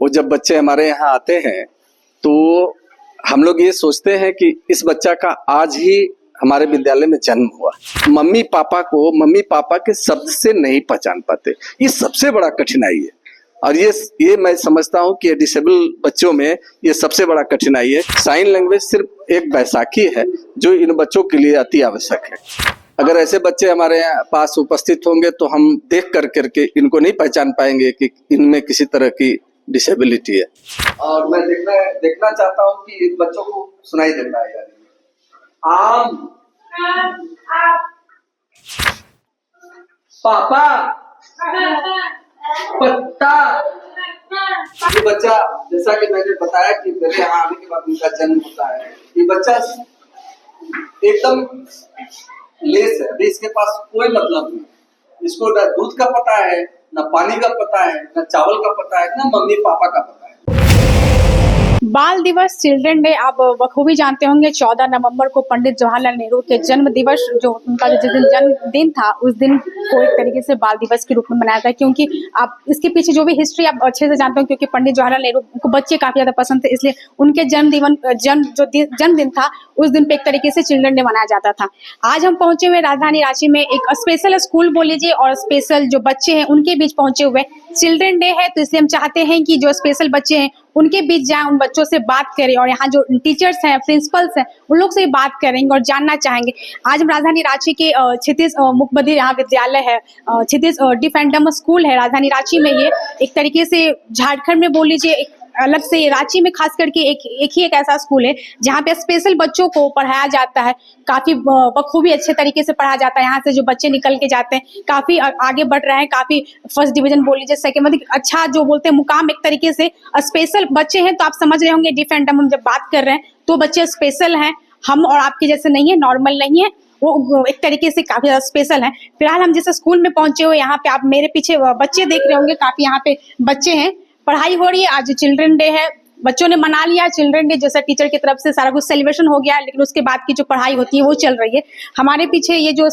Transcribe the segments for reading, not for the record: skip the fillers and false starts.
वो जब बच्चे हमारे यहाँ आते हैं तो हम लोग ये सोचते हैं कि इस बच्चा का आज ही हमारे विद्यालय में जन्म हुआ। मम्मी पापा को मम्मी पापा के शब्द से नहीं पहचान पाते, ये सबसे बड़ा कठिनाई है। और ये मैं समझता हूँ कि डिसेबल बच्चों में ये सबसे बड़ा कठिनाई है। साइन लैंग्वेज सिर्फ एक बैसाखी है जो इन बच्चों के लिए अति आवश्यक है। अगर ऐसे बच्चे हमारे यहाँ पास उपस्थित होंगे तो हम देख करके इनको नहीं पहचान पाएंगे कि इनमें किसी तरह की डिसेबिलिटी है। और मैं देखना चाहता हूँ कि इन बच्चों को सुनाई देता है यार। आम, पापा, पत्ता। ये बच्चा, जैसा कि मैंने बताया कि मेरे यहाँ आने के बाद उनका जन्म होता है, ये बच्चा एकदम लेस है। अभी इसके पास कोई मतलब नहीं, इसको ना दूध का पता है, ना पानी का पता है, ना चावल का पता है, ना मम्मी पापा का पता है। बाल दिवस, चिल्ड्रन डे आप बखूबी जानते होंगे। 14 नवंबर को पंडित जवाहरलाल नेहरू के जन्म दिवस, जो उनका जिस दिन जन्मदिन था, उस दिन को एक तरीके से बाल दिवस के रूप में मनाया था। क्योंकि आप इसके पीछे जो भी हिस्ट्री आप अच्छे से जानते हो, क्योंकि पंडित जवाहरलाल नेहरू को बच्चे काफी ज्यादा पसंद थे, इसलिए उनके जन्मदिन था उस दिन पे एक तरीके से चिल्ड्रन डे मनाया जाता था। आज हम पहुंचे हुए राजधानी रांची में एक स्पेशल स्कूल बोल लीजिए और स्पेशल जो बच्चे हैं उनके बीच पहुंचे हुए। चिल्ड्रन डे है तो इसलिए हम चाहते हैं कि जो स्पेशल बच्चे हैं उनके बीच जाएं, उन बच्चों से बात करें और यहाँ जो टीचर्स हैं, प्रिंसिपल्स हैं, उन लोग से बात करेंगे और जानना चाहेंगे। आज हम राजधानी रांची के क्षितिज मुखबधिर यहाँ विद्यालय है, क्षितिज डिफेंडम स्कूल है राजधानी रांची में। ये एक तरीके से झारखंड में बोल लीजिए एक अलग से, रांची में खास करके एक ऐसा स्कूल है जहाँ पे स्पेशल बच्चों को पढ़ाया जाता है। काफी बखूबी अच्छे तरीके से पढ़ाया जाता है। यहाँ से जो बच्चे निकल के जाते हैं काफी आगे बढ़ रहे हैं, काफी फर्स्ट डिवीजन बोल लीजिए, सेकंड, मतलब अच्छा जो बोलते हैं मुकाम एक तरीके से। स्पेशल बच्चे हैं तो आप समझ रहे होंगे, डिफेंडम हम जब बात कर रहे हैं तो बच्चे स्पेशल हैं, हम और आपके जैसे नहीं है, नॉर्मल नहीं है, वो एक तरीके से काफी ज्यादा स्पेशल है। फिलहाल हम जिस स्कूल में पहुंचे हुए, यहाँ पे आप मेरे पीछे बच्चे देख रहे होंगे, काफी यहाँ पे बच्चे हैं, पढ़ाई हो रही है। आज चिल्ड्रन डे है, बच्चों ने मना लिया चिल्ड्रन डे, जैसा टीचर की तरफ से सारा कुछ सेलिब्रेशन हो गया, लेकिन उसके बाद की जो पढ़ाई होती है वो चल रही है। हमारे पीछे ये जो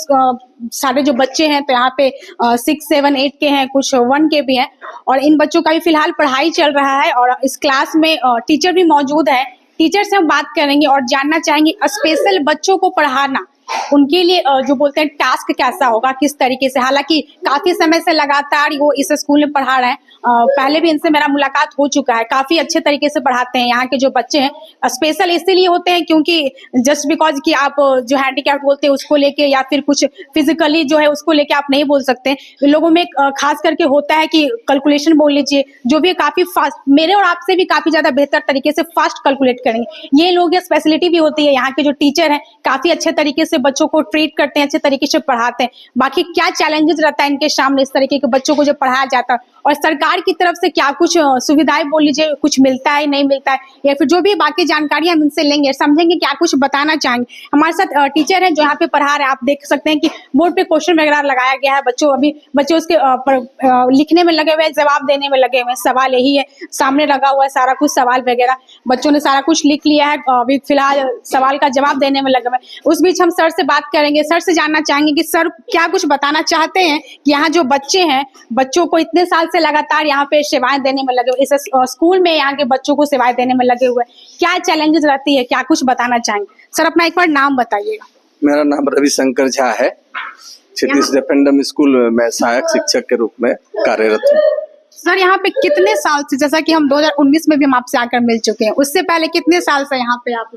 सारे जो बच्चे हैं तो यहाँ पे 6, 7, 8 के हैं, कुछ 1 के भी हैं, और इन बच्चों का भी फिलहाल पढ़ाई चल रहा है और इस क्लास में टीचर भी मौजूद है। टीचर से हम बात करेंगे और जानना चाहेंगे स्पेशल बच्चों को पढ़ाना उनके लिए जो बोलते हैं टास्क कैसा होगा, किस तरीके से। हालांकि काफी समय से लगातार वो इस स्कूल में पढ़ा रहे हैं, पहले भी इनसे मेरा मुलाकात हो चुका है। काफी अच्छे तरीके से पढ़ाते हैं। यहाँ के जो बच्चे हैं स्पेशल इसीलिए होते हैं क्योंकि जस्ट बिकॉज कि आप जो हैंडीकैप्ड बोलते हैं उसको लेके या फिर कुछ फिजिकली जो है उसको लेके आप नहीं बोल सकते। इन लोगों में खास करके होता है कि कैलकुलेशन बोल लीजिए, जो भी काफी फास्ट, मेरे और आपसे भी काफी ज्यादा बेहतर तरीके से फास्ट कैलकुलेट करेंगे। ये लोग स्पेशलिटी भी होती है। यहाँ के जो टीचर हैं काफी अच्छे तरीके से बच्चों को ट्रीट करते हैं, अच्छे तरीके से पढ़ाते हैं। बाकी क्या चैलेंजेस रहता है इनके सामने इस तरीके के बच्चों को जब पढ़ाया जाता है, और सरकार की तरफ से क्या कुछ सुविधाएं बोल लीजिए, कुछ मिलता है नहीं मिलता है, या फिर जो भी बाकी जानकारियां हम इनसे लेंगे, समझेंगे क्या कुछ बताना चाहेंगे। हमारे साथ टीचर हैं जो यहाँ पे पढ़ा रहे हैं। आप देख सकते हैं कि बोर्ड पे क्वेश्चन वगैरह लगाया गया है। बच्चे उसके लिखने में लगे हुए हैं, जवाब देने में लगे हुए हैं। सवाल यही है, सामने लगा हुआ है सारा कुछ सवाल वगैरह, बच्चों ने सारा कुछ लिख लिया है, अभी फिलहाल सवाल का जवाब देने में लगे हुए हैं। उस बीच हम सर से बात करेंगे, सर से जानना चाहेंगे कि सर क्या कुछ बताना चाहते हैं कि यहाँ जो बच्चे हैं, बच्चों को इतने साल से लगातार यहाँ पे सेवाएं देने में लगे हुए, इस स्कूल में यहाँ के बच्चों को सेवाएं देने में लगे हुए, क्या चैलेंजेस रहती है, क्या कुछ बताना चाहेंगे। सर अपना एक बार नाम बताइएगा। मेरा नाम रविशंकर झा है। क्षितिज डिफेंडम स्कूल में मैं सहायक शिक्षक के रूप में कार्यरत हूँ। सर यहाँ पे कितने साल से, जैसा कि हम 2019 में भी हम आपसे आकर मिल चुके हैं, उससे पहले कितने साल से यहाँ पे आप?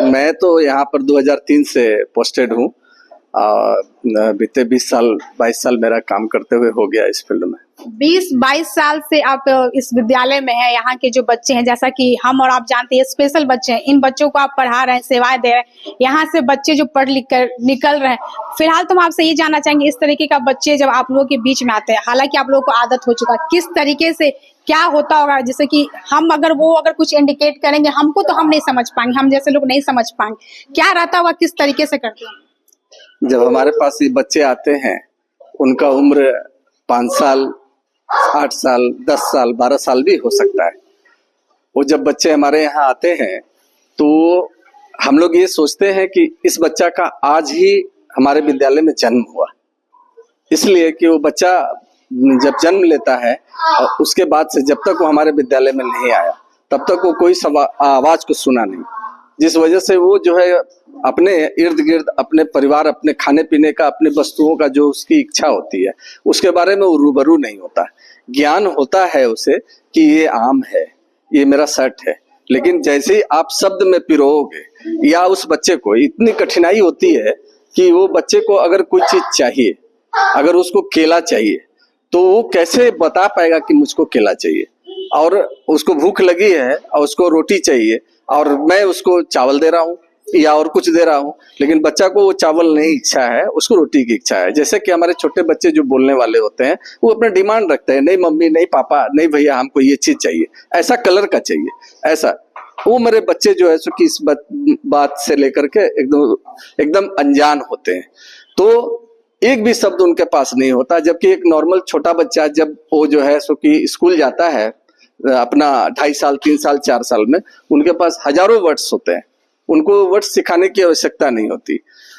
मैं तो यहाँ पर 2003 से पोस्टेड हूँ। बीते 22 साल मेरा काम करते हुए हो गया इस फील्ड में। 20-22 साल से आप इस विद्यालय में हैं। यहाँ के जो बच्चे हैं, जैसा कि हम और आप जानते हैं, स्पेशल बच्चे हैं, इन बच्चों को आप पढ़ा रहे हैं, सेवाएं दे रहे हैं। यहाँ से बच्चे जो पढ़ लिख कर निकल रहे हैं, फिलहाल तो हम आपसे ये जानना चाहेंगे, इस तरीके का बच्चे जब आप लोगों के बीच में आते हैं, हालांकि आप लोगों को आदत हो चुका है, किस तरीके से क्या होता होगा, जैसे कि हम अगर कुछ इंडिकेट करेंगे हमको तो हम नहीं समझ पाएंगे, हम जैसे लोग नहीं समझ पाएंगे, क्या रहता होगा, किस तरीके से करते हैं? जब हमारे पास ये बच्चे आते हैं, उनका उम्र 5 साल, 8 साल, 10 साल, 12 साल भी हो सकता है। वो जब बच्चे हमारे यहाँ आते हैं तो हम लोग ये सोचते हैं कि इस बच्चा का आज ही हमारे विद्यालय में जन्म हुआ, इसलिए कि वो बच्चा जब जन्म लेता है और उसके बाद से जब तक वो हमारे विद्यालय में नहीं आया तब तक वो कोई आवाज को सुना नहीं, जिस वजह से वो जो है अपने इर्द गिर्द अपने परिवार, अपने खाने पीने का, अपने वस्तुओं का जो उसकी इच्छा होती है उसके बारे में वो रूबरू नहीं होता। ज्ञान होता है उसे कि ये आम है, ये मेरा शर्ट है, लेकिन जैसे ही आप शब्द में पिरोगे या उस बच्चे को इतनी कठिनाई होती है कि वो बच्चे को अगर कोई चीज चाहिए, अगर उसको केला चाहिए तो वो कैसे बता पाएगा कि मुझको केला चाहिए, और उसको भूख लगी है और उसको रोटी चाहिए और मैं उसको चावल दे रहा हूँ या और कुछ दे रहा हूँ, लेकिन बच्चा को वो चावल नहीं इच्छा है, उसको रोटी की इच्छा है। जैसे कि हमारे छोटे बच्चे जो बोलने वाले होते हैं वो अपने डिमांड रखते हैं, नहीं मम्मी, नहीं पापा, नहीं भैया, हमको ये चीज चाहिए, ऐसा कलर का चाहिए, ऐसा। वो मेरे बच्चे जो है सो कि इस बात से लेकर के एकदम अनजान होते हैं, तो एक भी शब्द उनके पास नहीं होता। जबकि एक नॉर्मल छोटा बच्चा जब वो जो है सो कि स्कूल जाता है अपना 2.5 साल, 3 साल, 4 साल में, उनके पास हजारों वर्ड्स होते हैं, उनको वर्ड्स सिखाने की आवश्यकता नहीं होती।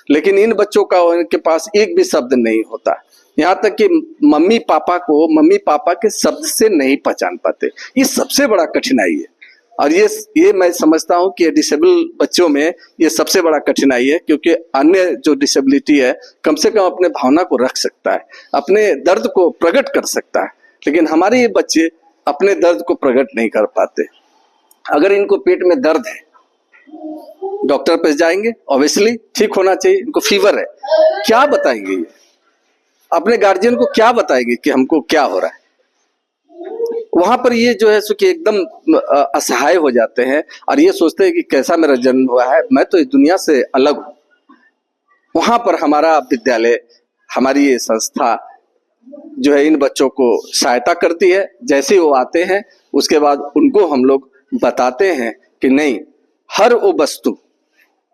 लेकिन इन बच्चों का उनके पास एक भी शब्द नहीं होता, यहाँ तक कि मम्मी पापा को मम्मी पापा के शब्द से नहीं पहचान पाते। ये सबसे बड़ा कठिनाई है, और ये मैं समझता हूँ कि डिसेबल बच्चों में ये सबसे बड़ा कठिनाई है, क्योंकि अन्य जो डिसेबिलिटी है कम से कम अपने भावना को रख सकता है, अपने दर्द को प्रकट कर सकता है, लेकिन हमारे ये बच्चे अपने दर्द को प्रकट नहीं कर पाते। अगर इनको पेट में दर्द है, डॉक्टर पे जाएंगे, ऑब्वियसली ठीक होना चाहिए, इनको फीवर है, क्या बताएंगे ये अपने गार्जियन को, क्या बताएंगे कि हमको क्या हो रहा है? वहां पर ये जो है सो कि एकदम असहाय हो जाते हैं और ये सोचते हैं कि कैसा मेरा जन्म हुआ है, मैं तो इस दुनिया से अलग हूं। वहां पर हमारा विद्यालय, हमारी ये संस्था जो है इन बच्चों को सहायता करती है। जैसे वो आते हैं उसके बाद उनको हम लोग बताते हैं कि नहीं, हर वो वस्तु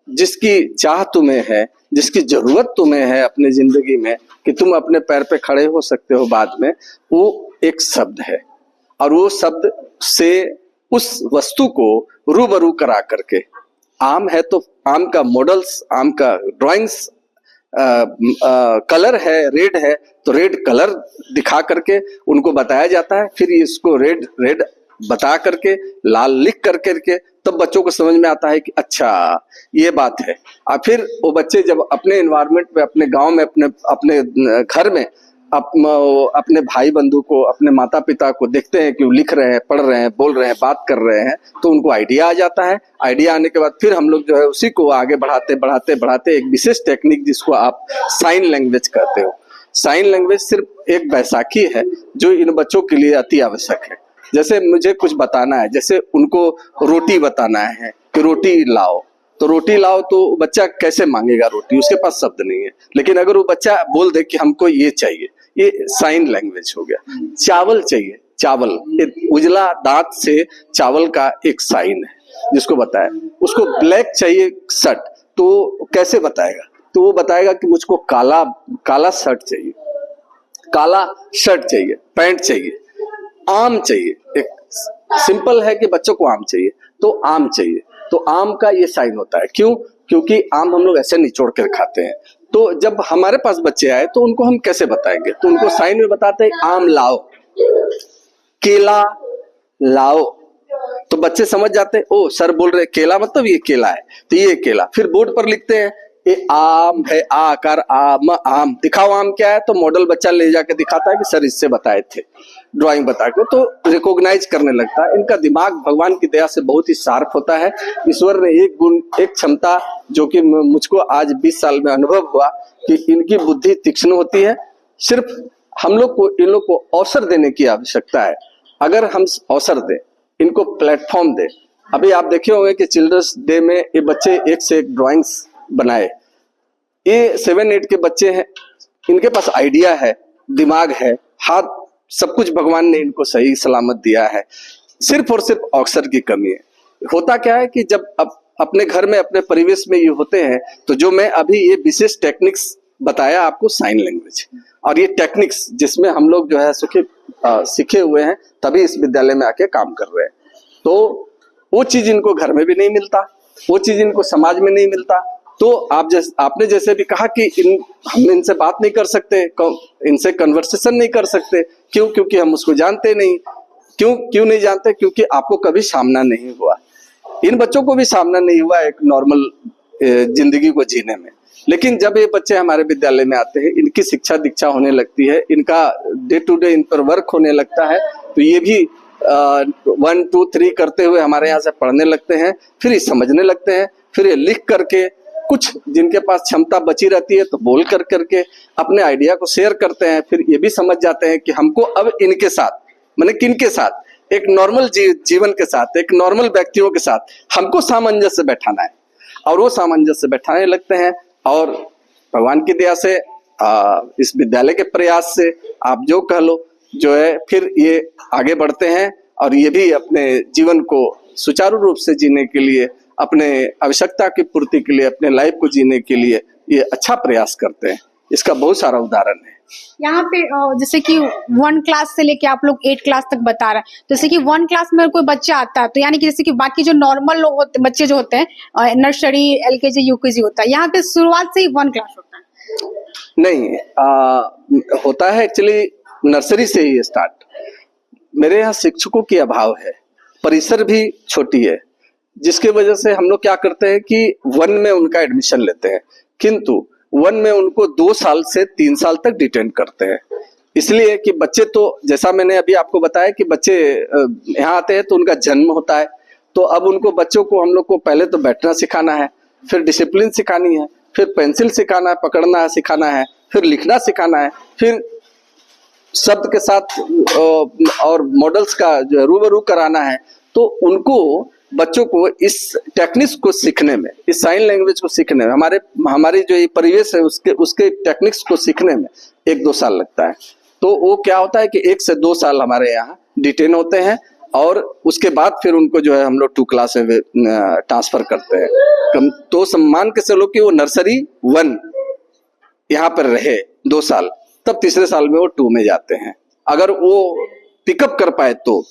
जिसकी चाह तुम्हें है, जिसकी जरूरत तुम्हें है अपनी जिंदगी में कि तुम अपने पैर पे खड़े हो सकते हो बाद में, वो एक शब्द है, और वो शब्द से उस वस्तु को रूबरू करा करके, आम है तो आम का मॉडल्स, आम का ड्राइंग्स, कलर है, रेड है तो रेड कलर दिखा करके उनको बताया जाता है, फिर इसको रेड रेड बता करके, लाल लिख करके तब बच्चों को समझ में आता है कि अच्छा ये बात है। और फिर वो बच्चे जब अपने एनवायरनमेंट में, अपने गांव में, अपने घर में अपने भाई बंधु को, अपने माता पिता को देखते हैं कि वो लिख रहे हैं, पढ़ रहे हैं, बोल रहे हैं, बात कर रहे हैं, तो उनको आइडिया आ जाता है। आइडिया आने के बाद फिर हम लोग जो है उसी को आगे बढ़ाते एक विशेष टेक्निक जिसको आप साइन लैंग्वेज कहते हो। साइन लैंग्वेज सिर्फ एक बैसाखी है जो इन बच्चों के लिए अति आवश्यक है। जैसे मुझे कुछ बताना है, जैसे उनको रोटी बताना है कि रोटी लाओ, तो रोटी लाओ, तो बच्चा कैसे मांगेगा रोटी, उसके पास शब्द नहीं है। लेकिन अगर वो बच्चा बोल दे कि हमको ये चाहिए, ये साइन लैंग्वेज हो गया। चावल चाहिए, चावल, उजला दांत से चावल का एक साइन है जिसको बताया। उसको ब्लैक चाहिए शर्ट, तो कैसे बताएगा? तो वो बताएगा कि मुझको काला शर्ट चाहिए, काला शर्ट चाहिए, पैंट चाहिए, आम चाहिए। एक सिंपल है कि बच्चों को आम चाहिए तो आम चाहिए, तो आम का ये साइन होता है। क्यों? क्योंकि आम हम लोग ऐसे निचोड़ कर खाते हैं। तो जब हमारे पास बच्चे आए तो उनको हम कैसे बताएंगे? तो उनको साइन में बताते हैं, आम लाओ, केला लाओ, तो बच्चे समझ जाते हैं, ओ सर बोल रहे केला मतलब ये केला है, तो ये केला। फिर बोर्ड पर लिखते हैं ये आम है, आ आकार आम, आम दिखाओ आम क्या है, तो मॉडल बच्चा ले जाके दिखाता है कि सर इससे बताए थे, ड्राइंग बता के, तो रिकॉग्नाइज करने लगता है। इनका दिमाग भगवान की दया से बहुत ही शार्प होता है। ईश्वर ने एक गुण, एक क्षमता जो कि मुझको आज 20 साल में अनुभव हुआ कि इनकी बुद्धि तीक्ष्ण होती है। सिर्फ हम लोग को, इन लोग को अवसर देने की आवश्यकता है। अगर हम अवसर दें, इनको प्लेटफॉर्म दें। अभी आप देखे होंगे कि चिल्ड्रंस डे में ये बच्चे एक से एक ड्राइंग्स बनाए। ये 7-8 के बच्चे हैं, इनके पास आइडिया है, दिमाग है, हाथ, सब कुछ भगवान ने इनको सही सलामत दिया है। सिर्फ और सिर्फ अवसर की कमी है। होता क्या है कि जब अपने घर में, अपने परिवेश में ये होते हैं, तो जो मैं अभी ये विशेष टेक्निक्स बताया आपको, साइन लैंग्वेज, और ये टेक्निक्स जिसमें हम लोग जो है सीखे हुए हैं, तभी इस विद्यालय में आके काम कर रहे हैं। तो वो चीज इनको घर में भी नहीं मिलता, वो चीज इनको समाज में नहीं मिलता, तो आपने जैसे भी कहा कि हम इनसे बात नहीं कर सकते, इनसे कन्वर्सेशन नहीं कर सकते, क्यों? क्योंकि हम उसको जानते नहीं। क्यों नहीं जानते? क्योंकि आपको कभी सामना नहीं हुआ। इन बच्चों को भी सामना नहीं हुआ एक नॉर्मल जिंदगी को जीने में। लेकिन जब ये बच्चे हमारे विद्यालय में आते हैं, इनकी शिक्षा दीक्षा होने लगती है, इनका डे टू डे इन पर वर्क होने लगता है, तो ये भी 1 2 3 करते हुए हमारे यहाँ से पढ़ने लगते हैं, फिर ये समझने लगते हैं, फिर ये लिख करके, कुछ जिनके पास क्षमता बची रहती है तो बोल करके अपने आइडिया को शेयर करते हैं। फिर ये भी समझ जाते हैं कि हमको अब इनके साथ, माने किनके साथ, एक नॉर्मल जीवन के साथ, एक नॉर्मल व्यक्तियों के साथ हमको सामंजस्य बैठाना है, और वो सामंजस्य बैठाने लगते हैं। और भगवान की दया से, इस विद्यालय के प्रयास से, आप जो कह लो, जो है फिर ये आगे बढ़ते हैं, और ये भी अपने जीवन को सुचारू रूप से जीने के लिए, अपने आवश्यकता की पूर्ति के लिए, अपने लाइफ को जीने के लिए ये अच्छा प्रयास करते हैं। इसका बहुत सारा उदाहरण है। यहाँ पे जैसे कि 1 क्लास से लेके आप लोग 8 क्लास तक बता रहे हैं, जैसे कि 1 क्लास में कोई बच्चा आता है तो यानी कि जैसे कि बाकी जो नॉर्मल लोग होते, बच्चे जो होते हैं, नर्सरी, LKG, UKG होता है, यहाँ पे शुरुआत से ही 1 क्लास होता है? नहीं, होता है एक्चुअली नर्सरी से ही स्टार्ट। मेरे यहाँ शिक्षकों की अभाव है, परिसर भी छोटी है, जिसके वजह से हम लोग क्या करते हैं कि 1 में उनका एडमिशन लेते हैं, किंतु 1 में उनको 2 साल से 3 साल तक डिटेन करते हैं। इसलिए कि बच्चे, तो जैसा मैंने अभी आपको बताया कि बच्चे यहाँ आते हैं तो उनका जन्म होता है, तो अब उनको, बच्चों को हम लोग को पहले तो बैठना सिखाना है, फिर डिसिप्लिन सिखानी है, फिर पेंसिल सिखाना है, पकड़ना है, सिखाना है, फिर लिखना सिखाना है, फिर शब्द के साथ और मॉडल्स का जो रूबरू कराना है। तो उनको, बच्चों को इस टेक्निक्स को सीखने में, इस साइन लैंग्वेज को सीखने में, हमारी जो ये परिवेश है उसके टेक्निक्स को सीखने में 1-2 साल लगता है। तो वो क्या होता है कि 1 से 2 साल हमारे यहाँ डिटेन होते हैं, और उसके बाद फिर उनको जो है हम लोग 2 क्लास में ट्रांसफर करते हैं। तो सम्मान के चलो कि वो नर्सरी 1 यहाँ पर रहे 2 साल, तब तीसरे साल में वो 2 में जाते हैं। अगर वो पिकअप कर पाए तो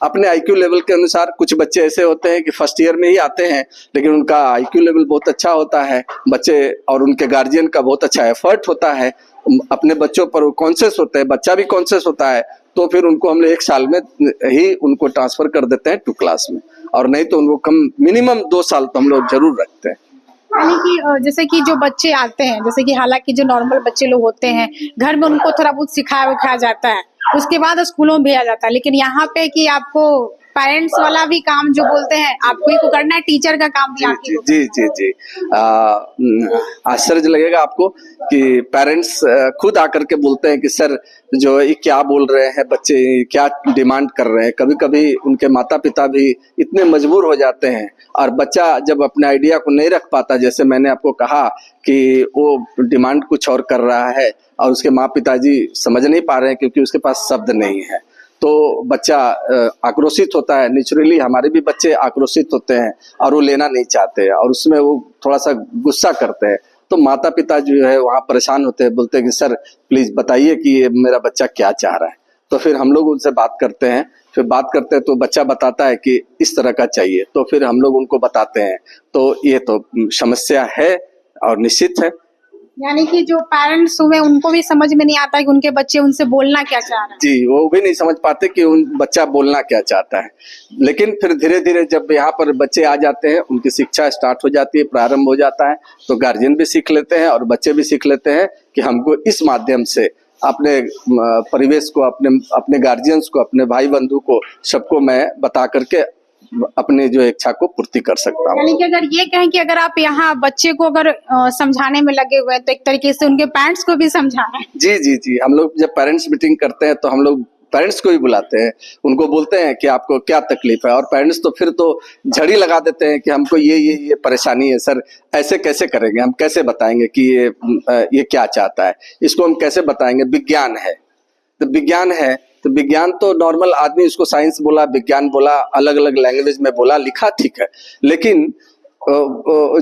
अपने IQ लेवल के अनुसार, कुछ बच्चे ऐसे होते हैं कि फर्स्ट ईयर में ही आते हैं, लेकिन उनका IQ लेवल बहुत अच्छा होता है, बच्चे और उनके गार्जियन का बहुत अच्छा एफर्ट होता है, अपने बच्चों पर कॉन्शियस होते हैं, बच्चा भी कॉन्शियस होता है, तो फिर उनको हम लोग 1 साल में ही उनको ट्रांसफर कर देते हैं 2 क्लास में, और नहीं तो उनको कम मिनिमम 2 साल तो हम लोग जरूर रखते हैं। यानी कि जैसे कि जो बच्चे आते हैं, जैसे कि हालांकि जो नॉर्मल बच्चे लोग होते हैं, घर में उनको थोड़ा बहुत सिखाया जाता है, उसके बाद स्कूलों में भेजा जाता है, लेकिन यहाँ पे कि आपको पेरेंट्स वाला भी काम जो बोलते हैं आपको ही को करना है, टीचर का काम भी आपको को जी। आश्चर्य लगेगा आपको कि पेरेंट्स खुद आकर के बोलते हैं कि सर, जो ये क्या बोल रहे हैं बच्चे, क्या डिमांड कर रहे हैं। कभी कभी उनके माता पिता भी इतने मजबूर हो जाते हैं, और बच्चा जब अपने आइडिया को नहीं रख पाता, जैसे मैंने आपको कहा कि वो डिमांड कुछ और कर रहा है, और उसके माँ पिताजी समझ नहीं पा रहे हैं क्योंकि उसके पास शब्द नहीं है, तो बच्चा आक्रोशित होता है। नेचुरली हमारे भी बच्चे आक्रोशित होते हैं, और वो लेना नहीं चाहते, और उसमें वो थोड़ा सा गुस्सा करते हैं। तो माता पिता जो है वहाँ परेशान होते हैं, बोलते हैं कि सर प्लीज बताइए कि ये मेरा बच्चा क्या चाह रहा है। तो फिर हम लोग उनसे बात करते हैं, फिर बात करते हैं तो बच्चा बताता है कि इस तरह का चाहिए, तो फिर हम लोग उनको बताते हैं। तो ये तो समस्या है और निश्चित है। यानी कि जो पेरेंट्स हुए उनको भी समझ में नहीं आता कि उनके बच्चे उनसे बोलना क्या चाह रहे हैं। जी, वो भी नहीं समझ पाते कि उन बच्चा बोलना क्या चाहता है। लेकिन फिर धीरे धीरे जब यहाँ पर बच्चे आ जाते हैं, उनकी शिक्षा स्टार्ट हो जाती है, प्रारंभ हो जाता है, तो गार्जियन भी सीख लेते हैं और बच्चे भी सीख लेते हैं कि हमको इस माध्यम से अपने परिवेश को, अपने गार्जियंस को, अपने भाई बंधु को, सबको मैं बता करके अपने जो इच्छा को पूर्ति कर सकता हूँ। यानी कि अगर ये कहें कि अगर आप यहाँ बच्चे को अगर समझाने में लगे हुए हैं, तो एक तरीके से उनके पेरेंट्स को भी समझाना है। जी, हम लोग जब पेरेंट्स मीटिंग करते हैं तो हम लोग पेरेंट्स को ही बुलाते हैं, उनको बोलते हैं कि आपको क्या तकलीफ है, और पेरेंट्स तो फिर तो झड़ी लगा देते हैं कि हमको ये परेशानी है सर, ऐसे कैसे करेंगे, हम कैसे बताएंगे कि ये क्या चाहता है, इसको हम कैसे बताएंगे। विज्ञान है तो विज्ञान तो नॉर्मल आदमी उसको साइंस बोला, विज्ञान बोला, अलग अलग लैंग्वेज में बोला, लिखा, ठीक है, लेकिन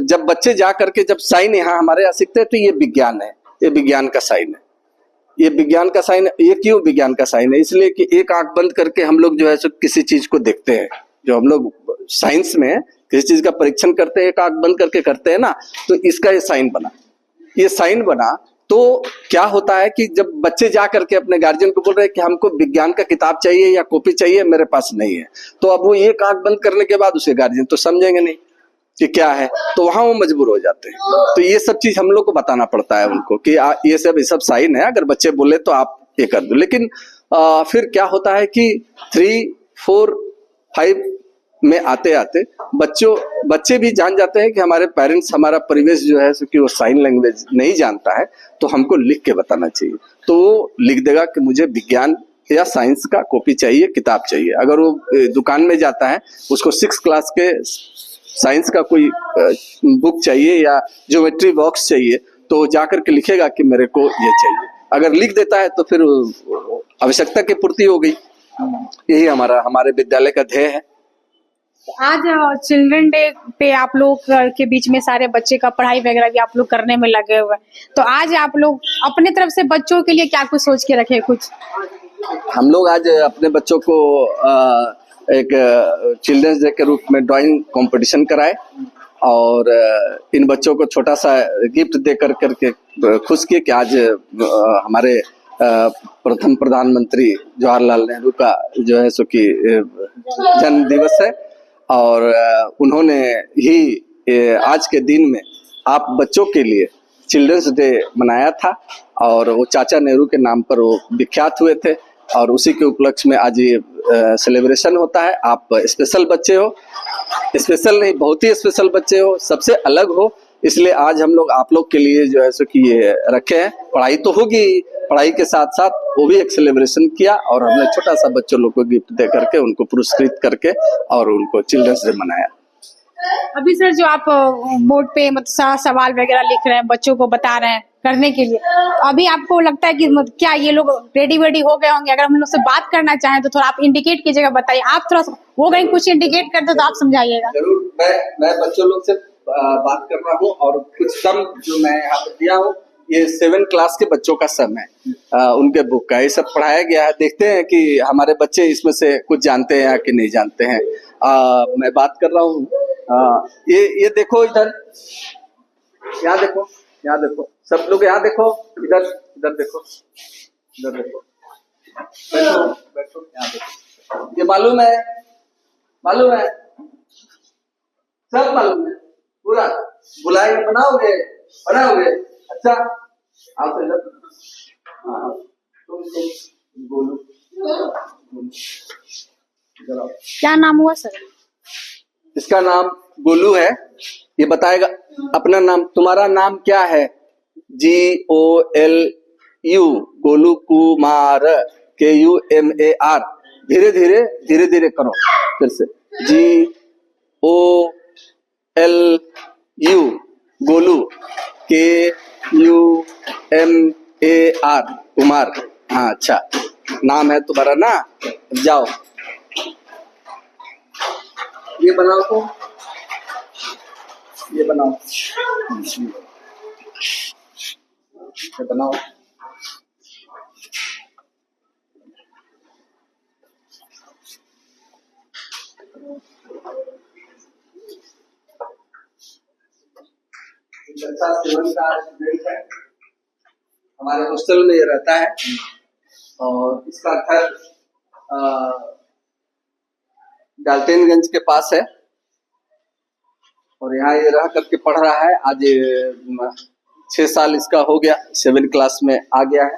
जब बच्चे जा करके जब साइन यहाँ हमारे यहाँ सीखते हैं तो ये विज्ञान है, ये विज्ञान का साइन है, ये विज्ञान का साइन है। ये क्यों विज्ञान का साइन है? इसलिए कि एक आंख बंद करके हम लोग जो है सो किसी चीज को देखते हैं, जो हम लोग साइंस में किसी चीज का परीक्षण करते हैं, एक आंख बंद करके करते हैं ना, तो इसका ये साइन बना, ये साइन बना। तो क्या होता है कि जब बच्चे जा करके अपने गार्जियन को बोल रहे हैं कि हमको विज्ञान का किताब चाहिए या कॉपी चाहिए, मेरे पास नहीं है, तो अब वो एक आंख बंद करने के बाद उसे गार्जियन तो समझेंगे नहीं कि क्या है, तो वहां वो मजबूर हो जाते हैं। तो ये सब चीज हम लोग को बताना पड़ता है उनको कि ये सब साइन है, अगर बच्चे बोले तो आप ये कर दो। लेकिन फिर क्या होता है कि 3, 4, 5 में आते आते बच्चे भी जान जाते हैं कि हमारे पेरेंट्स, हमारा परिवेश जो है कि वो साइन लैंग्वेज नहीं जानता है, तो हमको लिख के बताना चाहिए। तो वो लिख देगा कि मुझे विज्ञान या साइंस का कॉपी चाहिए, किताब चाहिए। अगर वो दुकान में जाता है, उसको 6 क्लास के साइंस का कोई बुक चाहिए या ज्योमेट्री बॉक्स चाहिए, तो जाकर के लिखेगा कि मेरे को ये चाहिए। अगर लिख देता है तो फिर आवश्यकता की पूर्ति हो गई। यही हमारे विद्यालय का ध्येय है। आज चिल्ड्रन डे पे आप लोग के बीच में सारे बच्चे का पढ़ाई वगैरह भी आप लोग करने में लगे हुए हैं, तो आज आप लोग अपने तरफ से बच्चों के लिए क्या कुछ सोच के रखे कुछ? हम लोग आज अपने बच्चों को एक चिल्ड्रंस डे के रूप में ड्राइंग कंपटीशन कराए और इन बच्चों को छोटा सा गिफ्ट दे करके खुश किए कि आज हमारे प्रथम प्रधानमंत्री जवाहरलाल नेहरू का जो है सो कि जन्म दिवस है, और उन्होंने ही आज के दिन में आप बच्चों के लिए चिल्ड्रंस डे मनाया था, और वो चाचा नेहरू के नाम पर वो विख्यात हुए थे, और उसी के उपलक्ष्य में आज ये सेलिब्रेशन होता है। आप स्पेशल बच्चे हो, स्पेशल नहीं, बहुत ही स्पेशल बच्चे हो, सबसे अलग हो, इसलिए आज हम लोग आप लोग के लिए जो है सो कि ये रखे हैं। पढ़ाई तो होगी, पढ़ाई के साथ साथ वो भी एक सेलिब्रेशन किया, और हमने छोटा सा बच्चों लोग को गिफ्ट दे करके उनको पुरस्कृत करके और उनको चिल्ड्रंस डे मनाया। अभी सर जो आप बोर्ड पे मतलब सवाल वगैरह लिख रहे हैं, बच्चों को बता रहे हैं करने के लिए, तो अभी आपको लगता है कि क्या ये लोग रेडी वेडी हो गए होंगे? अगर हम लोग से बात करना चाहें तो थोड़ा आप इंडिकेट कीजिएगा, बताइए। आप थोड़ा हो गए कुछ इंडिकेट कर दो तो आप समझाइएगा। जरूर, मैं बच्चों लोग से बात कर रहा हूँ, और कुछ सम जो मैं यहाँ पे दिया हूँ, ये 7 क्लास के बच्चों का सम है, उनके बुक का ये सब पढ़ाया गया है। देखते हैं कि हमारे बच्चे इसमें से कुछ जानते हैं या कि नहीं जानते हैं। मैं बात कर रहा हूँ, ये देखो इधर, यहाँ देखो, यहाँ देखो, सब लोग यहाँ देखो, इधर इधर देखो, इधर देखो, बैठो बैठो, यहाँ देखो। ये मालूम है, मालूम है, सब मालूम है पूरा। बुलाएंगे, बनाओगे, बनाओगे, अच्छा आप तो इधर, हाँ तुम बोलो, क्या नाम हुआ सर? इसका नाम गोलू है। ये बताएगा अपना नाम। तुम्हारा नाम क्या है? GOLU, Golu Kumar, KUMAR। धीरे धीरे धीरे धीरे करो, फिर से GOLU, गोलू, KUMAR, कुमार। हाँ अच्छा नाम है तुम्हारा ना। जाओ ये बनाओ, तो ये बनाओ, ये बनाओ। अच्छा 7 का स्टूडेंट है, हमारे हॉस्टल में ये रहता है, और इसका घर डाल्टनगंज के पास है, और यहाँ ये रह करके पढ़ रहा है। आज 6 साल इसका हो गया, 7 क्लास में आ गया है।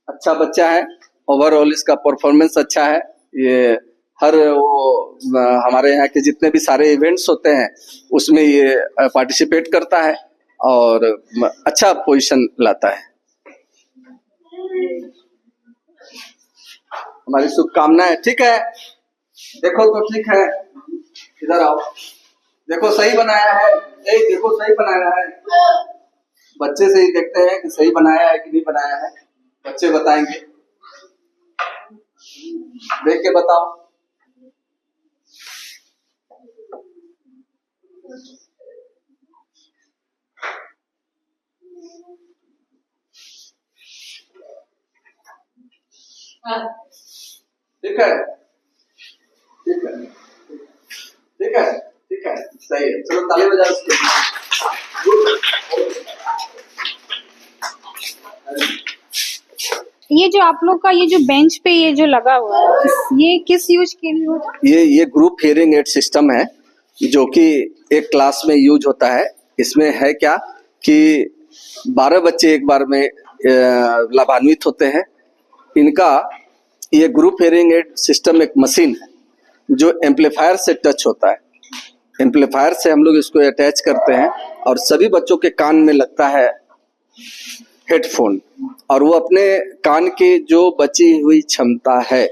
अच्छा बच्चा है, ओवरऑल इसका परफॉर्मेंस अच्छा है। ये हर वो हमारे यहाँ के जितने भी सारे इवेंट्स होते हैं उसमें ये पार्टिसिपेट करता है, और अच्छा पोजीशन लाता है। हमारी शुभकामनाएं। ठीक है, देखो तो ठीक है, इधर आओ, देखो सही बनाया है, देखो सही बनाया है। बच्चे से ही देखते हैं कि सही बनाया है कि नहीं बनाया है, बच्चे बताएंगे, देख के बताओ। ठीक है, ठीक है, ठीक है, ठीक है, सही है। चलो ताली बजाओ उसके लिए। ये जो आप लोग का ये जो बेंच पे ये जो लगा हुआ है ये किस यूज के लिए होता है? ये ग्रुप हियरिंग एड सिस्टम है जो कि एक क्लास में यूज होता है। इसमें है क्या कि 12 बच्चे एक बार में लाभान्वित होते हैं। इनका ये ग्रुप हियरिंग एड सिस्टम एक मशीन है जो एम्पलीफायर से टच होता है। एम्पलीफायर से हम लोग इसको अटैच करते हैं और सभी बच्चों के कान में लगता है हेडफोन, और वो अपने कान की जो बची हुई क्षमता है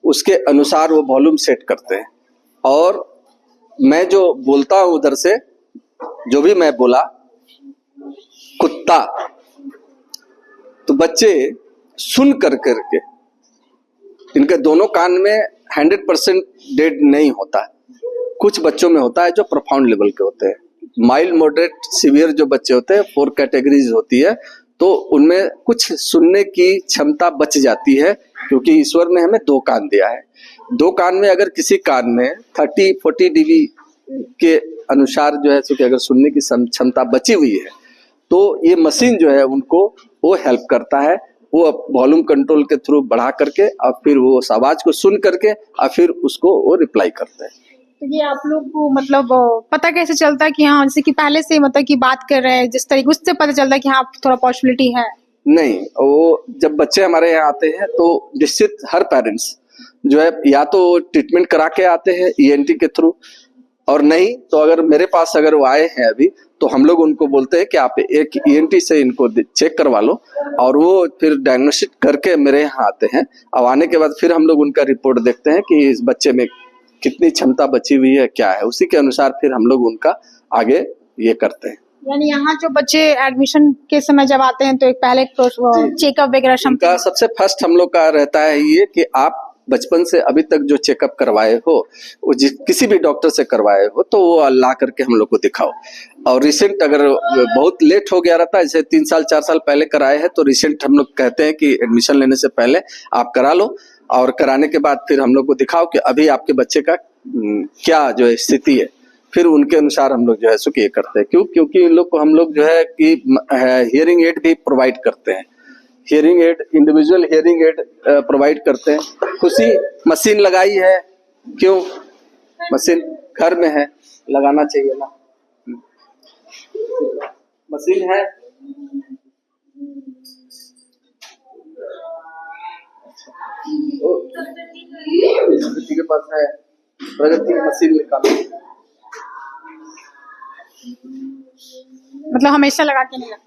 उसके अनुसार वो वॉल्यूम सेट करते हैं। और मैं जो बोलता हूं उधर से, जो भी मैं बोला कुत्ता, तो बच्चे सुन कर करके इनके दोनों कान में 100% डेड नहीं होता। कुछ बच्चों में होता है जो प्रोफाउंड लेवल के होते हैं। माइल्ड, मॉडरेट, सीवियर जो बच्चे होते हैं 4 कैटेगरीज होती है, तो उनमें कुछ सुनने की क्षमता बच जाती है क्योंकि ईश्वर ने हमें 2 कान दिया है। 2 कान में अगर किसी कान में 30-40 dB के अनुसार जो है सो कि अगर सुनने की क्षमता बची हुई है तो ये मशीन जो है उनको वो हेल्प करता है। वो वॉल्यूम कंट्रोल के थ्रू बढ़ा करके और फिर वो उस आवाज को सुन करके और फिर उसको वो रिप्लाई करते हैं। तो ये आप लोग को मतलब पता कैसे चलता है कि हाँ जैसे कि पहले से मतलब कि बात कर रहे हैं जिस तरीके उससे पता चलता है कि हाँ थोड़ा पॉसिबिलिटी है? नहीं, वो जब बच्चे हमारे यहाँ आते हैं तो निश्चित हर पेरेंट्स जो है या तो ट्रीटमेंट करा के आते हैं ईएनटी के थ्रू, और नहीं तो अगर मेरे पास अगर वो आए हैं अभी तो हम लोग उनको बोलते हैं कि आप एक ईएनटी से इनको चेक करवा लो, और वो फिर डायग्नोस्टिक करके मेरे यहाँ आते हैं। अब आने के बाद फिर हम लोग उनका रिपोर्ट देखते हैं कि इस बच्चे में कितनी क्षमता बची हुई है, क्या है, उसी के अनुसार फिर हम लोग उनका आगे ये करते हैं। यानी यहाँ जो बच्चे एडमिशन के समय जब आते हैं तो एक पहले चेकअप वगैरह उनका सबसे फर्स्ट हम लोग का रहता है ये कि आप बचपन से अभी तक जो चेकअप करवाए हो वो किसी भी डॉक्टर से करवाए हो तो वो ला करके हम लोग को दिखाओ। और रिसेंट अगर बहुत लेट हो गया रहता है, जैसे 3 साल 4 साल पहले कराए हैं, तो रिसेंट हम लोग कहते हैं कि एडमिशन लेने से पहले आप करा लो, और कराने के बाद फिर हम लोग को दिखाओ कि अभी आपके बच्चे का क्या जो है स्थिति है। फिर उनके अनुसार हम लोग जो है सो कि ये करते हैं। क्योंकि इन लोग को हम लोग जो है कि हियरिंग एड भी प्रोवाइड करते हैं। Hearing aid, individual hearing aid provide करते हैं। खुशी मशीन लगाई है, क्यों? मशीन घर में है, लगाना चाहिए ना। मशीन है, प्रगति के पास है, प्रगति की मशीन निकालो। मतलब हमेशा लगा के नहीं रखते?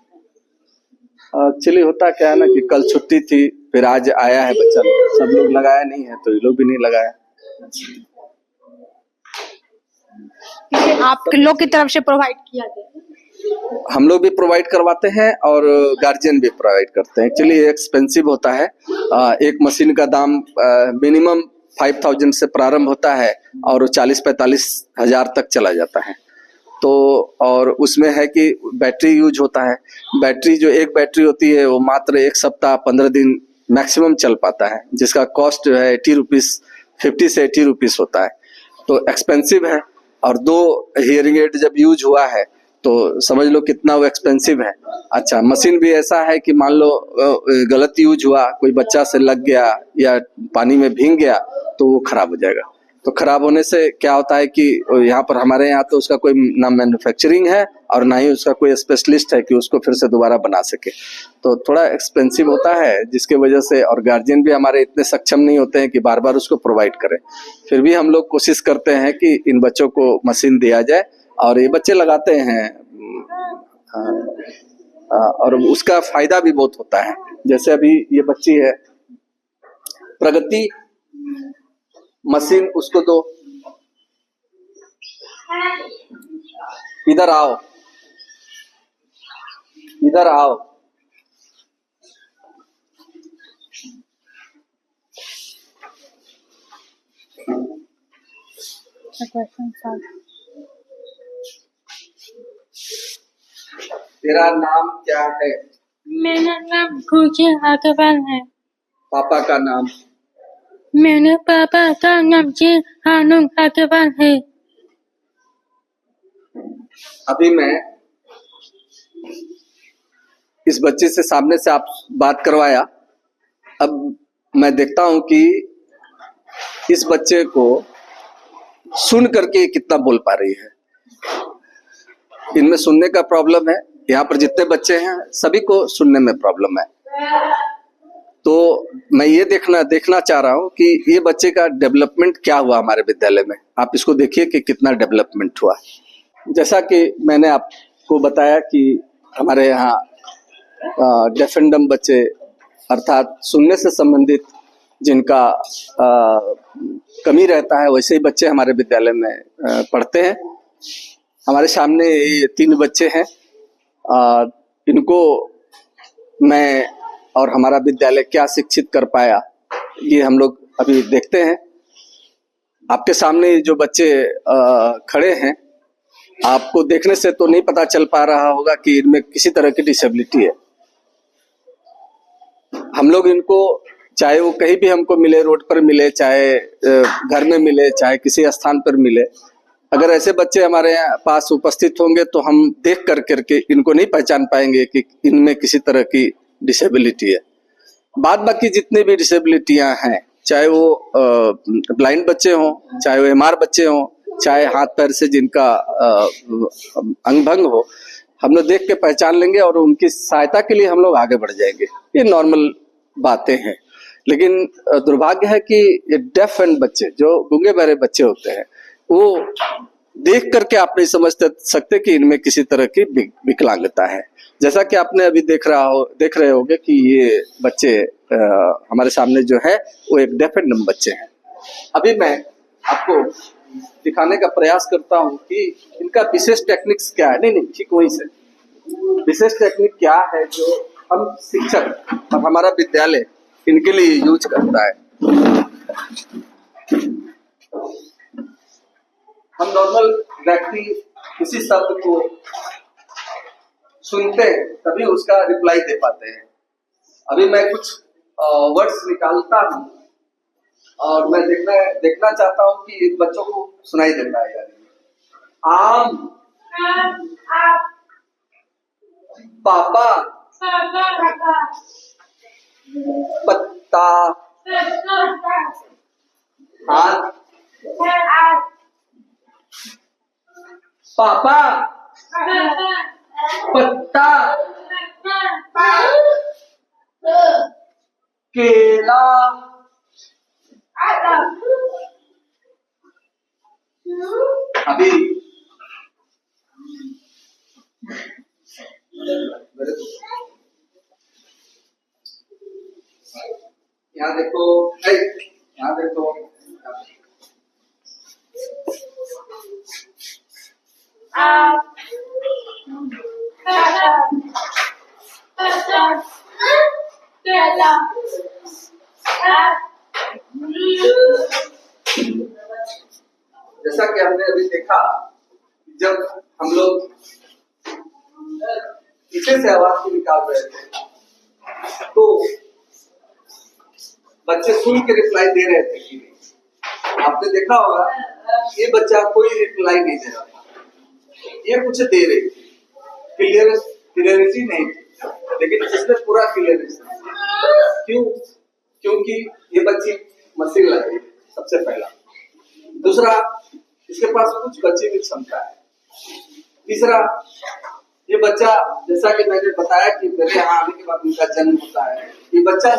एक्चुअली होता क्या है ना कि कल छुट्टी थी, फिर आज आया है बच्चा, सब लोग लगाया नहीं है तो ये लोग भी नहीं लगाया। आप लोग की तरफ से प्रोवाइड किया गया? हम लोग भी प्रोवाइड करवाते हैं और गार्जियन भी प्रोवाइड करते हैं। एक्चुअली एक्सपेंसिव होता है। एक मशीन का दाम मिनिमम 5,000 से प्रारंभ होता है और 40-45 हजार तक चला जाता है। तो और उसमें है कि बैटरी यूज होता है। बैटरी जो एक बैटरी होती है वो मात्र 1 सप्ताह 15 दिन मैक्सिमम चल पाता है, जिसका कॉस्ट जो है 80 रुपीज, 50 से 80 रुपीज होता है। तो एक्सपेंसिव है। और 2 हियरिंग एड जब यूज हुआ है तो समझ लो कितना वो एक्सपेंसिव है। अच्छा, मशीन भी ऐसा है कि मान लो गलत यूज हुआ, कोई बच्चा से लग गया या पानी में भीग गया तो वो खराब हो जाएगा। तो खराब होने से क्या होता है कि यहाँ पर हमारे यहाँ तो उसका कोई ना मैन्युफैक्चरिंग है और ना ही उसका कोई स्पेशलिस्ट है कि उसको फिर से दोबारा बना सके। तो थोड़ा एक्सपेंसिव होता है, जिसके वजह से, और गार्जियन भी हमारे इतने सक्षम नहीं होते हैं कि बार बार उसको प्रोवाइड करें। फिर भी हम लोग कोशिश करते हैं कि इन बच्चों को मशीन दिया जाए, और ये बच्चे लगाते हैं। और उसका फायदा भी बहुत होता है। जैसे अभी ये बच्ची है प्रगति, मशीन उसको दो, इधर आओ, इधर आओ। तेरा नाम क्या है? मेरा नाम खुशी अकबर है। पापा का नाम? मेरे पापा का नाम हानून अग्रवाल है। अभी मैं इस बच्चे से सामने से आप बात करवाया, अब मैं देखता हूं कि इस बच्चे को सुन करके कितना बोल पा रही है। इनमें सुनने का प्रॉब्लम है, यहाँ पर जितने बच्चे हैं सभी को सुनने में प्रॉब्लम है। तो मैं ये देखना चाह रहा हूँ कि ये बच्चे का डेवलपमेंट क्या हुआ हमारे विद्यालय में। आप इसको देखिए कि कितना डेवलपमेंट हुआ। जैसा कि मैंने आपको बताया कि हमारे यहाँ डेफ एंड डम्ब बच्चे अर्थात सुनने से संबंधित जिनका कमी रहता है वैसे ही बच्चे हमारे विद्यालय में पढ़ते हैं। हमारे सामने ये 3 बच्चे हैं। इनको मैं और हमारा विद्यालय क्या शिक्षित कर पाया ये हम लोग अभी देखते हैं। आपके सामने जो बच्चे खड़े हैं, आपको देखने से तो नहीं पता चल पा रहा होगा कि इनमें किसी तरह की डिसेबिलिटी है। हम लोग इनको, चाहे वो कहीं भी हमको मिले, रोड पर मिले, चाहे घर में मिले, चाहे किसी स्थान पर मिले, अगर ऐसे बच्चे हमारे पास उपस्थित होंगे तो हम देख करके इनको नहीं पहचान पाएंगे कि इनमें किसी तरह की डिसेबिलिटी है। बाद बाकी जितनी भी डिसेबिलिटियां हैं, चाहे वो ब्लाइंड बच्चे हों, चाहे वो एमआर बच्चे हों, चाहे हाथ पैर से जिनका अंग भंग हो, हम लोग देख के पहचान लेंगे और उनकी सहायता के लिए हम लोग आगे बढ़ जाएंगे। ये नॉर्मल बातें हैं। लेकिन दुर्भाग्य है कि ये डेफ एंड बच्चे, जो गूंगे बहरे बच्चे होते हैं, वो देख करके आप नहीं समझ सकते कि इनमें किसी तरह की विकलांगता है। जैसा कि आपने अभी देख रहे होंगे कि ये बच्चे हमारे सामने जो है वो एक डेफ एंड डम्ब बच्चे हैं। अभी मैं आपको दिखाने का प्रयास करता हूं कि इनका विशेष टेक्निक्स क्या है। नहीं, ठीक वहीं से विशेष टेक्निक क्या है जो हम शिक्षक और हमारा विद्यालय इनके लिए यूज करता है। हम नॉर्मल व्यक्ति किसी शब्द को सुनते हैं तभी उसका रिप्लाई दे पाते हैं। अभी मैं कुछ वर्ड्स निकालता हूं और मैं देखना चाहता हूं कि इन बच्चों को सुनाई देता है। यानी आम, पापा, पत्ता, हाथ, पापा, पत्ता, केला, अभी यहाँ देखो, यहाँ देखो, जैसा कि हमने अभी देखा, जब हम लोग पीछे से आवाज को निकाल रहे थे तो बच्चे सुन के रिप्लाई दे रहे थे कि नहीं। आपने देखा होगा ये बच्चा कोई रिप्लाई नहीं दे रहा था, ये कुछ दे रही थी, क्लियरिटी नहीं थी, लेकिन इसने पूरा क्लियरिटी। क्यों? क्योंकि ये बच्ची मशीन लगी सबसे पहला। दूसरा, इसके पास कुछ बच्चे की क्षमता है। तीसरा, ये बच्चा, जैसा कि मैंने बताया कि मेरे यहाँ आने के बाद उनका जन्म होता है, ये बच्चा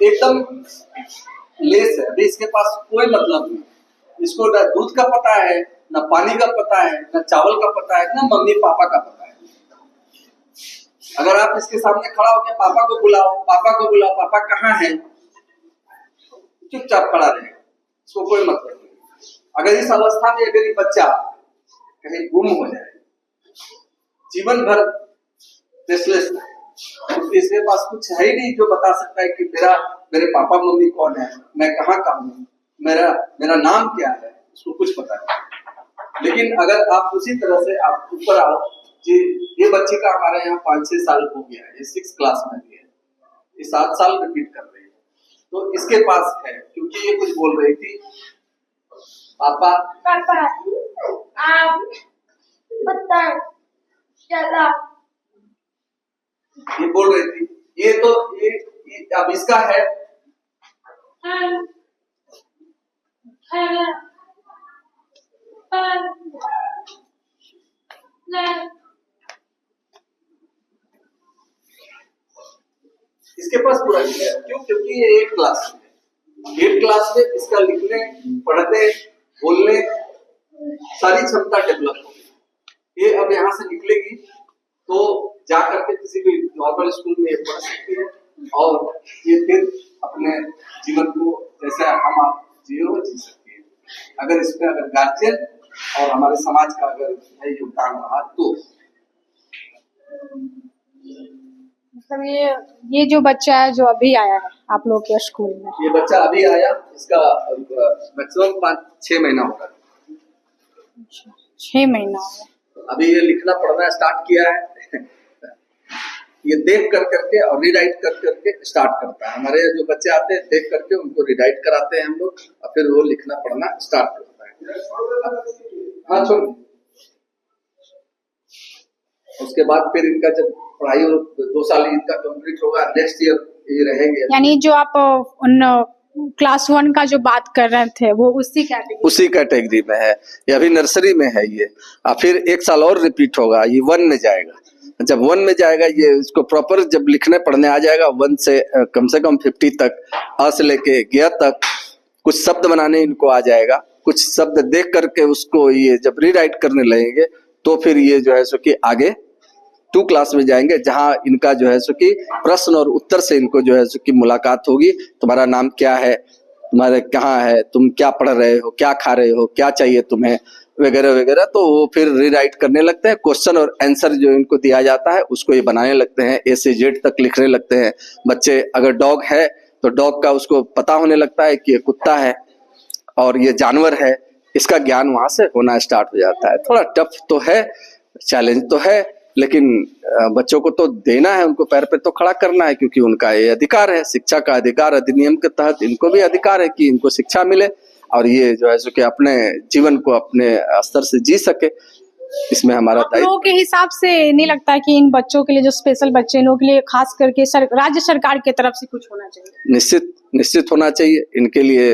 एकदम लेस है। अभी इसके पास कोई मतलब नहीं, इसको ना दूध का पता है, ना पानी का पता है, ना चावल का पता है, ना मम्मी पापा का पता है। अगर आप इसके सामने खड़ा होकर पापा को बुलाओ, पापा को बुलाओ, पापा कहाँ है, चुपचाप खड़ा रहे, इसको कोई मतलब नहीं। अगर इस अवस्था में अगर ये बच्चा कहीं गुम हो जाए, जीवन भर रेस्टलेस है, तो इसके पास कुछ है ही नहीं जो बता सकता है कि मेरे पापा मम्मी कौन है, मैं कहाँ का हूँ, मेरा नाम क्या है, इसको कुछ पता नहीं। लेकिन अगर आप उसी तरह से आप ऊपर आओ, ये बच्चे का हमारे यहाँ 5-6 साल हो गया है, ये 6th क्लास में है। ये 7 साल रिपीट कर रही है। तो इसके पास है, क्योंकि ये कुछ बोल रही थी, पापा पापा आप बता चला ये बोल रही थी। ये तो ये अब इसका है इसके पास पूरा लिखा है। क्यों? क्योंकि ये 8 क्लास में 8 क्लास में इसका लिखने, पढ़ने, बोलने सारी क्षमता डेवलप होगी। ये अब यहाँ से निकलेगी तो जा करके किसी भी नॉर्मल स्कूल में ये पढ़ सकती है और ये फिर अपने जीवन को जैसे हम आप जियो जी सकती है, अगर इसमें अगर गार्जियन और हमारे समाज का अगर योगदान रहा तो। मतलब ये जो बच्चा है जो अभी आया है आप लोग के स्कूल में, ये बच्चा अभी आया, इसका मैक्सिमम 5-6 महीना होगा। 6 महीना हो गया। अभी ये लिखना पढ़ना स्टार्ट किया है। ये देख कर करके और रीराइट कर करके स्टार्ट करता है। हमारे जो बच्चे आते हैं देख करके उनको रीराइट कराते हैं हम लोग और फिर वो लिखना पढ़ना स्टार्ट करता है। हाँ छोड़, उसके बाद फिर इनका जब पढ़ाई 2 साल इनका कंप्लीट होगा, नेक्स्ट ईयर ये रहेंगे। यानी जो आप उन क्लास 1 का जो बात कर रहे थे वो उसी कैटेगरी में है। ये अभी नर्सरी में है ये, और फिर 1 साल और रिपीट होगा, ये 1 में जाएगा। जब 1 में जाएगा ये इसको प्रॉपर जब लिखने पढ़ने आ जाएगा 1 से कम 50 तक, अ से लेके ग तक कुछ शब्द बनाने इनको आ जाएगा। कुछ शब्द देख करके उसको ये जब रीराइट करने लगेंगे तो फिर ये जो है सो कि आगे 2 क्लास में जाएंगे, जहां इनका जो है सो कि प्रश्न और उत्तर से इनको जो है सो कि मुलाकात होगी। तुम्हारा नाम क्या है, तुम्हारे कहाँ है, तुम क्या पढ़ रहे हो, क्या खा रहे हो, क्या चाहिए तुम्हें, वगैरह वगैरह। तो वो फिर रीराइट करने लगते हैं। क्वेश्चन और आंसर जो इनको दिया जाता है उसको ये बनाने लगते हैं, A से Z तक लिखने लगते हैं बच्चे। अगर डॉग है तो डॉग का उसको पता होने लगता है कि ये कुत्ता है और ये जानवर है। इसका ज्ञान वहां से होना स्टार्ट हो जाता है। थोड़ा टफ तो है, चैलेंज तो है, लेकिन बच्चों को तो देना है, उनको पैर पे तो खड़ा करना है, क्योंकि उनका ये अधिकार है। शिक्षा का अधिकार अधिनियम के तहत इनको भी अधिकार है कि इनको शिक्षा मिले और ये जो है सो कि अपने जीवन को अपने स्तर से जी सके। इसमें हमारा आप लोगों के हिसाब से नहीं लगता कि इन बच्चों के लिए, जो स्पेशल बच्चे, इन लोगों के लिए खास करके राज्य सरकार की तरफ से कुछ होना चाहिए? निश्चित होना चाहिए। इनके लिए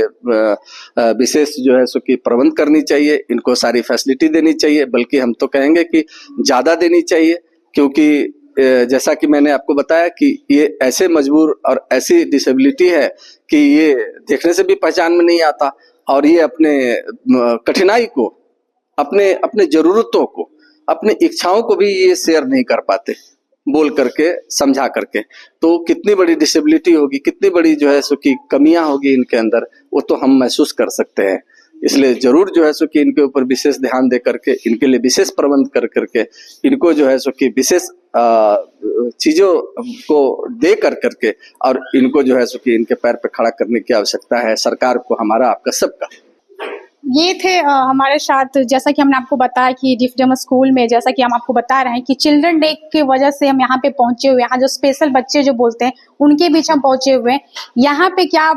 विशेष जो है सो कि प्रबंध करनी चाहिए, इनको सारी फैसिलिटी देनी चाहिए, बल्कि हम तो कहेंगे कि ज्यादा देनी चाहिए। क्योंकि जैसा कि मैंने आपको बताया कि ये ऐसे मजबूर और ऐसी डिसेबिलिटी है कि ये देखने से भी पहचान में नहीं आता और ये अपने कठिनाई को, अपने जरूरतों को, अपने इच्छाओं को भी ये शेयर नहीं कर पाते बोल करके, समझा करके। तो कितनी बड़ी डिसेबिलिटी होगी, कितनी बड़ी जो है सो कि कमियां होगी इनके अंदर, वो तो हम महसूस कर सकते हैं। इसलिए जरूर जो है सो कि इनके ऊपर विशेष ध्यान दे करके, इनके लिए विशेष प्रबंध कर करके, इनको जो है सो कि विशेष चीजों को दे कर करके और इनको जो है सो कि इनके पैर पे खड़ा करने की आवश्यकता है, सरकार को, हमारा, आपका, सबका। ये थे हमारे साथ, जैसा कि हमने आपको बताया कि डिफडम स्कूल में, जैसा कि हम आपको बता रहे हैं कि चिल्ड्रन डे की वजह से हम यहाँ पे पहुंचे हुए हैं। यहाँ जो स्पेशल बच्चे जो बोलते हैं उनके बीच हम पहुंचे हुए हैं। यहाँ पे क्या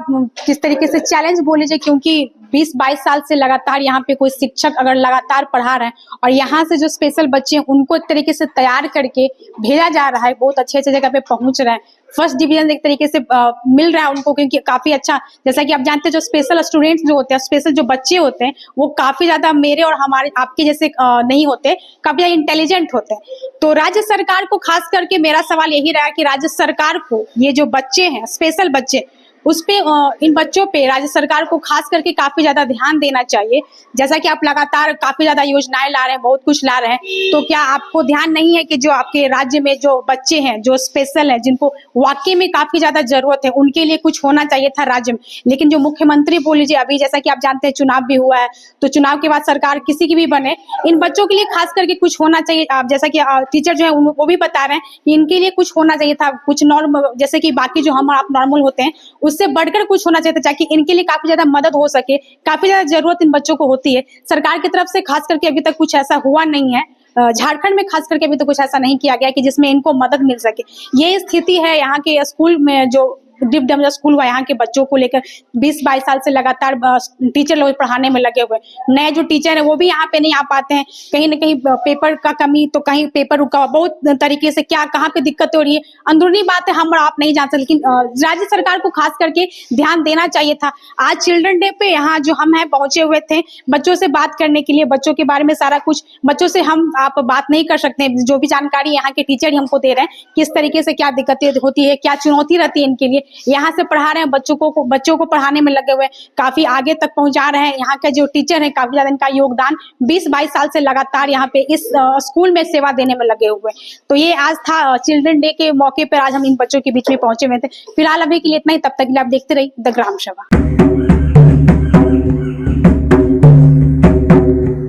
किस तरीके से चैलेंज बोल लीजिए, क्योंकि 20-22 साल से लगातार यहाँ पे कोई शिक्षक अगर लगातार पढ़ा रहे हैं और यहाँ से जो स्पेशल बच्चे हैं उनको एक तरीके से तैयार करके भेजा जा रहा है, बहुत अच्छे अच्छे जगह पे पहुंच रहे हैं। फर्स्ट डिवीजन एक तरीके से मिल रहा है उनको, क्योंकि काफी अच्छा, जैसा कि आप जानते हैं जो स्पेशल स्टूडेंट्स जो होते हैं, स्पेशल जो बच्चे होते हैं, वो काफी ज्यादा मेरे और हमारे आपके जैसे नहीं होते, काफी ज्यादा इंटेलिजेंट होते हैं। तो राज्य सरकार को खास करके मेरा सवाल यही रहा कि राज्य सरकार को ये जो बच्चे हैं, स्पेशल बच्चे, उस पे इन बच्चों पे राज्य सरकार को खास करके काफी ज्यादा ध्यान देना चाहिए। जैसा कि आप लगातार काफी ज्यादा योजनाएं ला रहे हैं, बहुत कुछ ला रहे हैं, तो क्या आपको ध्यान नहीं है कि जो आपके राज्य में जो बच्चे हैं, जो स्पेशल हैं, जिनको वाकई में काफी ज्यादा जरूरत है, उनके लिए कुछ होना चाहिए था राज्य में? लेकिन जो मुख्यमंत्री बोल लीजिए, अभी जैसा कि आप जानते हैं चुनाव भी हुआ है, तो चुनाव के बाद सरकार किसी की भी बने, इन बच्चों के लिए खास करके कुछ होना चाहिए। आप जैसा कि टीचर जो है वो भी बता रहे हैं कि इनके लिए कुछ होना चाहिए था, कुछ नॉर्मल, जैसे कि बाकी जो हम आप नॉर्मल होते हैं उससे बढ़कर कुछ होना चाहिए था, ताकि इनके लिए काफी ज्यादा मदद हो सके। काफी ज्यादा जरूरत इन बच्चों को होती है। सरकार की तरफ से खास करके अभी तक कुछ ऐसा हुआ नहीं है। झारखंड में खास करके अभी तो कुछ ऐसा नहीं किया गया कि जिसमें इनको मदद मिल सके। ये स्थिति है यहाँ के स्कूल में, जो डिप्लोमा स्कूल हुआ यहाँ के बच्चों को लेकर 20-22 साल से लगातार टीचर लोग पढ़ाने में लगे हुए। नए जो टीचर है वो भी यहाँ पे नहीं आ पाते हैं, कहीं ना कहीं पेपर का कमी, तो कहीं पेपर रुका, बहुत तरीके से क्या कहाँ पे दिक्कत हो रही है, अंदरूनी बात है हम और आप नहीं जानते, लेकिन राज्य सरकार को खास करके ध्यान देना चाहिए था। आज चिल्ड्रन डे पे यहाँ जो हम हैं पहुंचे हुए थे बच्चों से बात करने के लिए, बच्चों के बारे में सारा कुछ, बच्चों से हम आप बात नहीं कर सकते, जो भी जानकारी यहाँ के टीचर ही हमको दे रहे हैं किस तरीके से क्या दिक्कतें होती है, क्या चुनौती रहती है इनके लिए। यहाँ से पढ़ा रहे हैं बच्चों को पढ़ाने में लगे हुए, काफी आगे तक पहुंचा रहे हैं। यहाँ के जो टीचर हैं काफी ज्यादा इनका योगदान 20-22 साल से लगातार यहाँ पे इस स्कूल में सेवा देने में लगे हुए। तो ये आज था चिल्ड्रन डे के मौके पर, आज हम इन बच्चों के बीच में पहुंचे हुए थे। फिलहाल अभी के लिए इतना ही, तब तक के लिए आप देखते रहिए द ग्राम सभा।